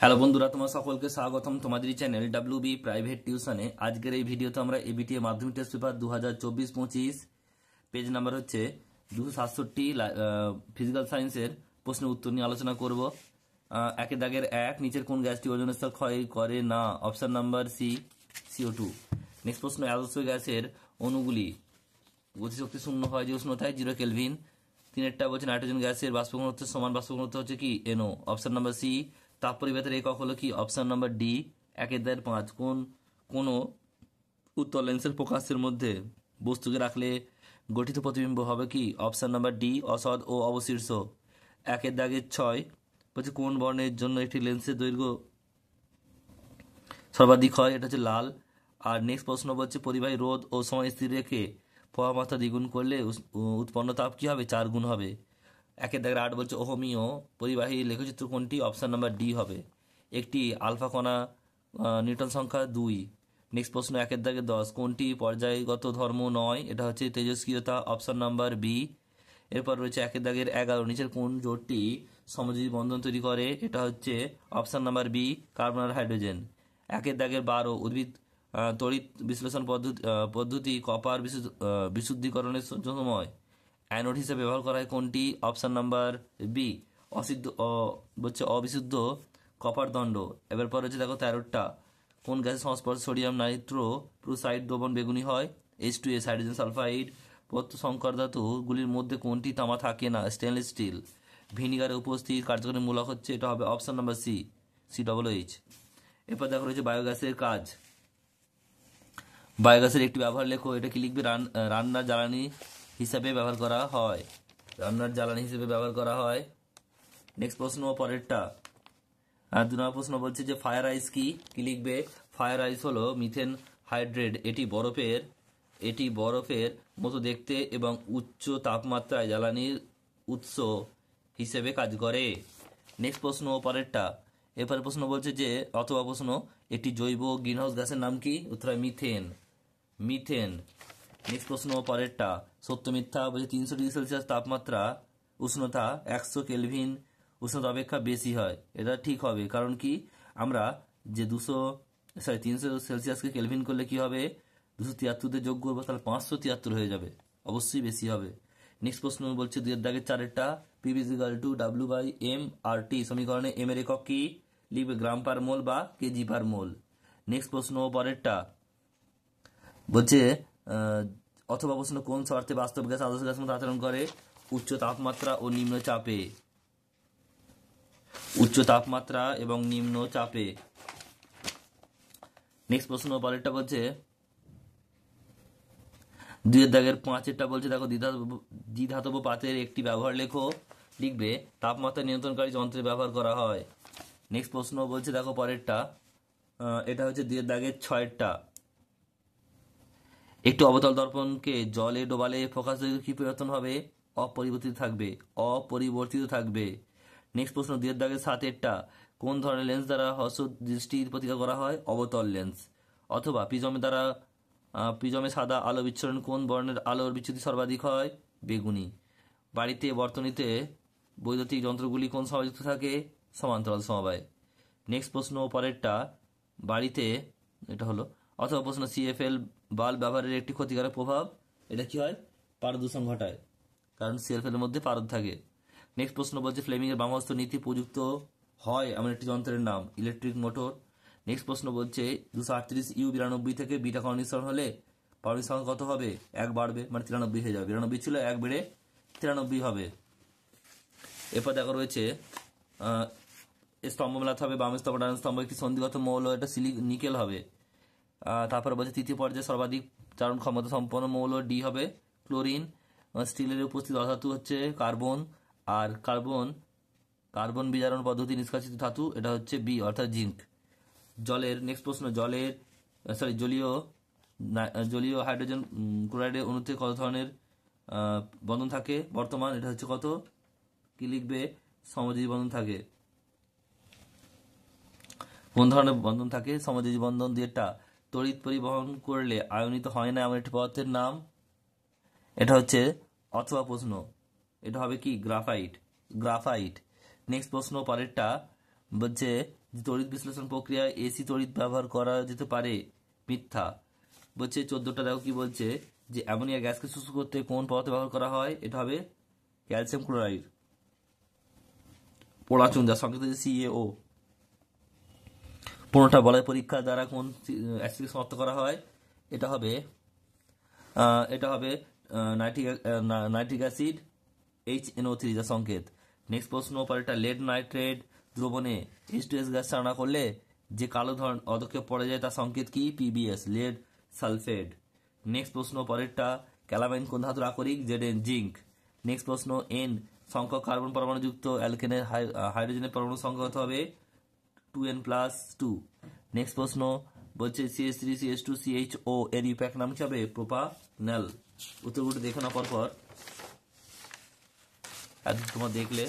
Hello বন্ধুরা, তোমার সকলকে স্বাগতম তোমাদের চ্যানেল ডাব্লিউবি প্রাইভেট টিউশনে। আজকের এই ভিডিওতে আমরা এবিটি মাধ্যমিক টেস্ট পেপার 2024-25 পেজ নাম্বার হচ্ছে 267 ফিজিক্যাল সায়েন্সের প্রশ্নের উত্তর নিয়ে আলোচনা করব। একের দাগের এক, নিচের কোন গ্যাসটি ওজোন স্তর ক্ষয় করে না? Option number C, CO2। Next প্রশ্ন, আদর্শ গ্যাসের অণুগুলি গতিশক্তি শূন্য হয় যে উষ্ণতায় 0 কেলভিন। তিনেরটা বলছে নাইট্রোজেন গ্যাসের বাষ্প ঘনত্ব সমান বাষ্প ঘনত্ব হচ্ছে কি NO। Option number C. তাপ পরিবেশের একক হলো কি? Option number D. একের দাগের পাঁচ, কোন উত্তল লেন্সের প্রকাশের মধ্যে বস্তুকে রাখলে গঠিত প্রতিবিম্ব হবে কি? অপশন নাম্বার ডি, অসৎ ও অবশীর্ষ। একের দাগের ছয় বলছে কোন বর্ণের জন্য একটি লেন্সের দৈর্ঘ্য সর্বাধিক হয়? এটা হচ্ছে লাল। আর নেক্সট প্রশ্ন বলছে পরিবাহী রোধ ও সময় স্থির রেখে প্রবাহ মাত্রা দ্বিগুণ করলে উৎপন্ন তাপ কি হবে? 4 গুণ হবে। একের দাগের আট বলছে ওহমীয় পরিবাহী লেখচিত্র কোনটি? অপশন নাম্বার ডি হবে। একটি আলফা কণা নিউটন সংখ্যা 2। নেক্সট প্রশ্ন একের দাগের 10, কোনটি পর্যায়গত ধর্ম নয়? এটা হচ্ছে তেজস্ক্রিয়তা। Option number B. এরপর রয়েছে একের দাগের 11, নিচের কোন জোটটি সমযোজী বন্ধন তৈরি করে? এটা হচ্ছে অপশন নাম্বার বি, কার্বন আর হাইড্রোজেন। একের দাগের 12, উদ্ভিদ তড়িৎ বিশ্লেষণ পদ্ধতি কপার বিশুদ্ধীকরণের সময় অ্যানোড হিসেবে ব্যবহার করা হয় কোনটি? অপশন নাম্বার বি, বলছে অবিশুদ্ধ কপার দণ্ড। এবার পর হচ্ছে দেখো 13টা, কোন গ্যাসের সংস্পর্শে সোডিয়াম নাইট্রো ক্লোরাইড দ্রবণ বেগুনি হয়? H2S, hydrogen sulphide. প্রত্য সংকর ধাতুগুলির মধ্যে কোনটি তামা থাকে না? Stainless steel. ভিনিগারে উপস্থিত কার্যকরী মূলক হচ্ছে, এটা হবে অপশন নাম্বার সি, COOH। এরপর দেখো রয়েছে বায়োগ্যাসের কাজ। বায়োগ্যাসের একটি ব্যবহার লেখো। এটা কি লিখবে? রান্নার জ্বালানি হিসাবে ব্যবহার করা হয়। রান্নার জ্বালানি হিসেবে ব্যবহার করা হয়। নেক্সট প্রশ্ন পরেরটা। 2 নম্বর প্রশ্ন বলছে যে ফায়ার আইস কি লিখবে? ফায়ার আইস হলো মিথেন হাইড্রেট। এটি বরফের মতো দেখতে এবং উচ্চ তাপমাত্রায় জ্বালানির উৎস হিসেবে কাজ করে। নেক্সট প্রশ্ন পরেরটা। এরপরে প্রশ্ন বলছে যে অথবা প্রশ্ন, একটি জৈব গ্রিনহাউস গ্যাসের নাম কি? উত্তর হয় মিথেন। নেক্সট প্রশ্ন পরেরটা, সত্য মিথ্যা বলছে 300 ডিগ্রি সেলসিয়াস তাপমাত্রা উষ্ণতা 100 কেলভিন উষ্ণতা অপেক্ষা বেশি হয়। এটা ঠিক হবে, কারণ কি আমরা যে 300 সেলসিয়াসকে কেলভিন করলে কি হবে? 273 দিয়ে যোগ করবো, তাহলে 573 হয়ে যাবে, অবশ্যই বেশি হবে। নেক্সট প্রশ্ন বলছে 2 এর দাগের 4টা, P=W/m/RT সমীকরণে m এর একক কি? লিখবে গ্রাম পার মোল বা কেজি পার মোল। নেক্সট প্রশ্ন পরেরটা বলছে অথবা প্রশ্ন, কোন শর্তে বাস্তব গ্যাস আদর্শ গ্যাসের মতো আচরণ করে? উচ্চ তাপমাত্রা এবং নিম্ন চাপে। নেক্সট প্রশ্ন পরেরটা বলছে 2 এর দাগের 5-এরটা বলছে দেখো দ্বিধাতব পাতের একটি ব্যবহার লেখো। লিখবে তাপমাত্রা নিয়ন্ত্রণকারী যন্ত্রে ব্যবহার করা হয়। নেক্সট প্রশ্ন বলছে দেখো পরেরটা, এটা হচ্ছে 2 এর দাগের 6-এরটা। একটি অবতল দর্পণকে জলে ডোবালে ফোকাস দৈর্ঘ্য কি পরিবর্তন হবে? অপরিবর্তিত থাকবে। নেক্সট প্রশ্ন 2 এর দাগের 7-এরটা, কোন ধরনের লেন্স দ্বারা হ্রস্ব দৃষ্টির প্রতিকার করা হয়? অবতল লেন্স। অথবা প্রিজমে সাদা আলো বিচ্ছুরণ কোন বর্ণের আলোর বিচ্যুতি সর্বাধিক হয়? বেগুনি। বাড়িতে বর্তনীতে বৈদ্যুতিক যন্ত্রগুলি কোন সমবায় যুক্ত থাকে? সমান্তরাল সমবায়। নেক্সট প্রশ্ন পরেরটা, বাড়িতে এটা হলো অথবা প্রশ্ন CFL বাল্ব ব্যবহারের একটি ক্ষতিকারক প্রভাব, এটা কি হয়? পারদ দূষণ ঘটায়, কারণ CFL এর মধ্যে পারদ থাকে। নেক্সট প্রশ্ন বলছে ফ্লেমিং এর বামহস্ত নীতি প্রযুক্ত হয় এমন একটি যন্ত্রের নাম? Electric motor. নেক্সট প্রশ্ন বলছে 238 U92 থেকে বিটা কণা নিঃসরণ হলে পারমাণবিক সংখ্যা কত হবে? 1 বাড়বে, মানে 93 হয়ে যাবে। 92 ছিল, 1 বেড়ে 93 হবে। এরপর দেখা রয়েছে স্তম্ভ মেলাতে হবে, বাম স্তম্ভ ডান স্তম্ভ একটি সন্ধিগত মৌল, এটা নিকেল হবে। তারপরে বলছে তৃতীয় পর্যায়ে সর্বাধিক চারণ ক্ষমতা সম্পন্ন মৌল ডি হবে ক্লোরিন। স্টিলের উপস্থিত অধাতু হচ্ছে কার্বন, আর কার্বন বিজারণ পদ্ধতি নিষ্কাশিত ধাতু, এটা হচ্ছে বি অর্থাৎ জিঙ্ক। জলের নেক্সট প্রশ্ন, জলীয় হাইড্রোজেন ক্লোরাইডের অণুতে কত ধরনের বন্ধন থাকে বর্তমান? এটা হচ্ছে কত? কি লিখবে? সমযোজী বন্ধন থাকে। কোন ধরনের বন্ধন থাকে? সমযোজী বন্ধন। দিয়েটা তড়িৎ পরিবহন করলে আয়নিত হয় না এমন একটি পদার্থের নাম? এটা হচ্ছে অথবা প্রশ্ন, এটা হবে কি? গ্রাফাইট। নেক্সট প্রশ্ন পরেরটা বলছে যে তড়িৎ বিশ্লেষণ প্রক্রিয়ায় এসি তড়িৎ ব্যবহার করা যেতে পারে, মিথ্যা। বলছে 14টা দেখো কি বলছে, যে অ্যামোনিয়া গ্যাসকে শুষ্ক করতে কোন পদার্থ ব্যবহার করা হয়, এটা হবে ক্যালসিয়াম ক্লোরাইড, পোড়াচুন, যার সংকেত হচ্ছে CaO। 15টা বলয় পরীক্ষা দ্বারা কোন অ্যাসিডকে শনাক্ত করা হয়, এটা হবে নাইট্রিক অ্যাসিড HNO3, যা সংকেত। নেক্সট প্রশ্ন, পরেরটা, লেড নাইট্রেট দ্রবণে H2S গ্যাস চালনা করলে যে কালো ধরন অদক্ষেপ পড়ে যায় তার সংকেত কি, PbS, লেড সালফেট। নেক্সট প্রশ্ন, পরেরটা, ক্যালামাইন কোন ধাতুর আকরিক, Zn, জিঙ্ক। নেক্সট প্রশ্ন, N সংখ্যক কার্বন পরমাণু যুক্ত অ্যালকেনের হাইড্রোজেনের পরমাণু সংখ্যা কত হবে, 2n+2। নেক্সট প্রশ্ন বলছে CH3CH2CHO এর ইউপ্যাক নাম কি হবে, প্রোপানল। উত্তরগুলো দেখো না পরপর, আর তোমরা দেখলে